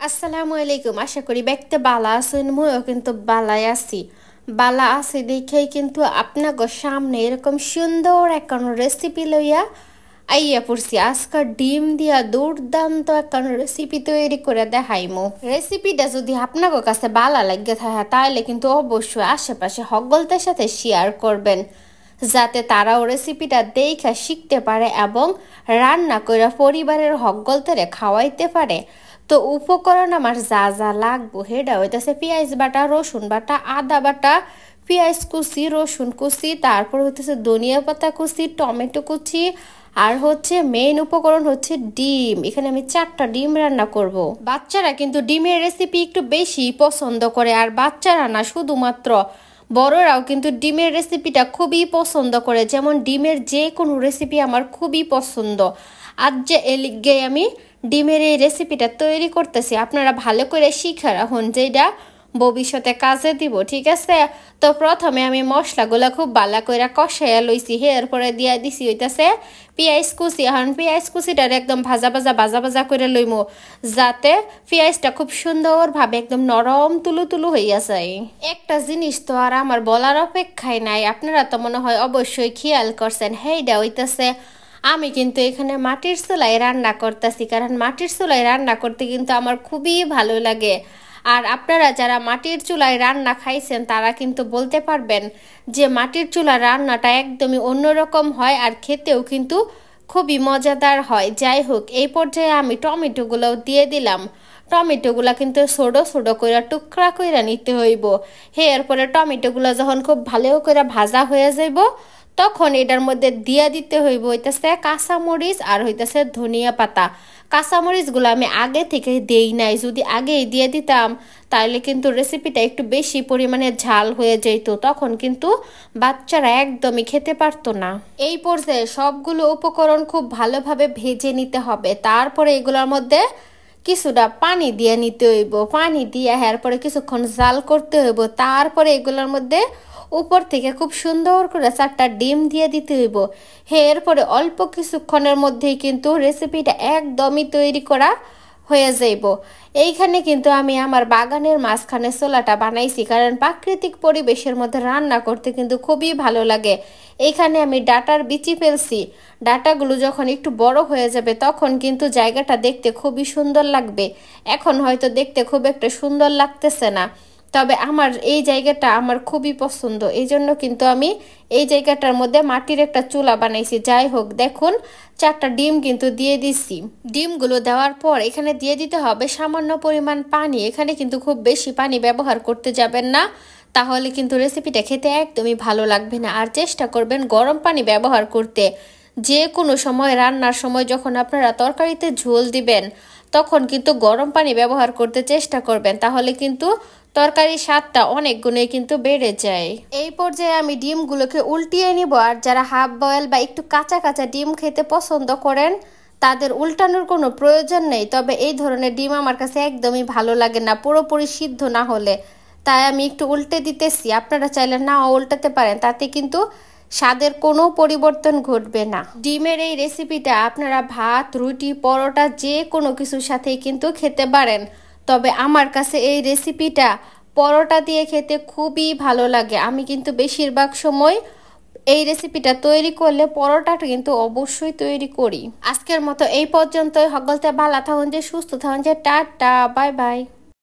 আসসালামু আলাইকুম। আশা করি দেখতে বালা আছেন, মুইও কিন্তু বালাই আছি। বালা আছি দেখেই কিন্তু আপনাকে সামনে এরকম সুন্দর এখন রেসিপি লইয়া আইয়া পড়ছি। আজকাল ডিম দিয়া দুর্দান্ত এখন রেসিপি তৈরি করে দেখাইমু। রেসিপিটা যদি আপনাকে কাছে বালা লাগে থাকে তাহলে কিন্তু অবশ্যই আশেপাশে হকগলদের সাথে শেয়ার করবেন, যাতে তারাও রেসিপিটা দেখা শিখতে পারে এবং রান্না করে পরিবারের হকগলদের খাওয়াইতে পারে। তো উপকরণ আমার যা যা লাগবো সেটা হইতেছে পেঁয়াজ বাটা, রসুন বাটা, আদা বাটা, পেঁয়াজ কুচি, রসুন কুচি, তারপর হইতেছে ধনিয়া পাতা কুচি, টমেটো কুচি, আর হচ্ছে মেইন উপকরণ হচ্ছে ডিম। এখানে আমি 4টা ডিম রান্না করব। বাচ্চারা কিন্তু ডিমের রেসিপি একটু বেশি পছন্দ করে, আর বাচ্চারা না শুধুমাত্র বড়রাও কিন্তু ডিমের রেসিপিটা খুবই পছন্দ করে। যেমন ডিমের যে কোনো রেসিপি আমার খুবই পছন্দ। আজ যে এলিগে আমি ডিমের এই রেসিপিটা তৈরি করতেছি, আপনারা ভালো করে শিখে রাখুন, যেটা ভবিষ্যতে কাজে দিব, ঠিক আছে? তো প্রথমে আমি মশলাগুলো খুব ভালো করে কষাইয়া লইছি, এরপরে দিয়া দিছি হইতাছে পেঁয়াজ কুচি। এখন পেঁয়াজ কুচিটার একদম ভাজা ভাজা করে লইমু, যাতে পেঁয়াজটা খুব সুন্দরভাবে একদম নরম তুলু তুলু হইয়া যায়। একটা জিনিস তো আর আমার বলার অপেক্ষায় নাই, আপনারা তো মনে হয় অবশ্যই খেয়াল করছেন, হেইডা হইতাছে আমি কিন্তু এখানে মাটির চুলায় রান্না করতেছি। কারণ মাটির চুলায় রান্না করতে কিন্তু আমার খুবই ভালো লাগে। আর আপনারা যারা মাটির চুলায় রান্না খাইছেন তারা কিন্তু বলতে পারবেন যে মাটির চুলার রান্নাটা একদমই অন্যরকম হয়, আর খেতেও কিন্তু খুবই মজাদার হয়। যাই হোক, এই পর্যায়ে আমি টমেটোগুলোও দিয়ে দিলাম। টমেটোগুলা কিন্তু ছোটো ছোটো করে টুকরা করে নিতে হইব। এরপরে টমেটোগুলো যখন খুব ভালো করে ভাজা হয়ে যাইব, তখন এটার মধ্যে দিয়ে দিতে হইব হইতেছে কাঁচামরিচ আর হইতেছে ধনিয়া পাতা। কাঁচামরিচগুলো আমি আগে থেকে দেই নাই, যদি আগেই দিয়ে দিতাম তাহলে কিন্তু রেসিপিটা একটু বেশি পরিমাণে ঝাল হয়ে যেত, তখন কিন্তু বাচ্চারা একদমই খেতে পারতো না। এই পর্যায়ে সবগুলো উপকরণ খুব ভালোভাবে ভেজে নিতে হবে। তারপরে এগুলোর মধ্যে কিছুটা পানি দিয়ে নিতে হইব। পানি দিয়ে এরপরে কিছুক্ষণ জাল করতে হইব। তারপরে এগুলোর মধ্যে উপর থেকে খুব সুন্দর করে 4টা ডিম দিয়ে দিতে হইব। এরপরে অল্প কিছুক্ষণের মধ্যেই কিন্তু রেসিপিটা একদমই তৈরি করা হয়ে যাইব। এইখানে কিন্তু আমি আমার বাগানের মাঝখানে চোলাটা বানাইছি, কারণ প্রাকৃতিক পরিবেশের মধ্যে রান্না করতে কিন্তু খুবই ভালো লাগে। এইখানে আমি ডাটার বিচি ফেলছি। ডাটাগুলো যখন একটু বড় হয়ে যাবে তখন কিন্তু জায়গাটা দেখতে খুবই সুন্দর লাগবে। এখন হয়তো দেখতে খুব একটা সুন্দর লাগতেছে না, তবে আমার এই জায়গাটা আমার খুবই পছন্দ, এই জন্য কিন্তু আমি এই জায়গাটার মধ্যে মাটির একটা চুলা বানাইছি। যাই হোক, দেখুন 4টা ডিম কিন্তু দিয়ে দিছি। ডিমগুলো দেওয়ার পর এখানে দিয়ে দিতে হবে সামান্য পরিমাণ পানি। এখানে কিন্তু খুব বেশি পানি ব্যবহার করতে যাবেন না, তাহলে কিন্তু রেসিপিটা খেতে একদমই ভালো লাগবে না। আর চেষ্টা করবেন গরম পানি ব্যবহার করতে। যে কোনো সময় রান্নার সময় যখন আপনারা তরকারিতে ঝোল দিবেন তখন কিন্তু গরম পানি ব্যবহার করতে চেষ্টা করবেন, তাহলে কিন্তু তরকারির স্বাদটা অনেক গুণে কিন্তু বেড়ে যায়। এই পর্যায়ে আমি ডিমগুলোকে উল্টিয়ে নিব। আর যারা হাফ বয়েল বা একটু কাঁচা কাঁচা ডিম খেতে পছন্দ করেন তাদের উল্টানোর কোনো প্রয়োজন নেই, তবে এই ধরনের ডিম আমার কাছে একদমই ভালো লাগে না পুরোপুরি সিদ্ধ না হলে, তাই আমি একটু উল্টে দিতেছি। আপনারা চাইলে নাও উল্টাতে পারেন, তাতে কিন্তু স্বাদের কোনো পরিবর্তন ঘটবে না। ডিমের এই রেসিপিটা আপনারা ভাত, রুটি, পরোটা যে কোনো কিছুর সাথেই কিন্তু খেতে পারেন, তবে আমার কাছে এই রেসিপিটা পরোটা দিয়ে খেতে খুবই ভালো লাগে। আমি কিন্তু বেশিরভাগ সময় এই রেসিপিটা তৈরি করলে পরোটাটা কিন্তু অবশ্যই তৈরি করি। আজকের মতো এই পর্যন্তই। সকলকে ভালো থাকুন, যে সুস্থ থাকুন, যে টাটা, বাই বাই।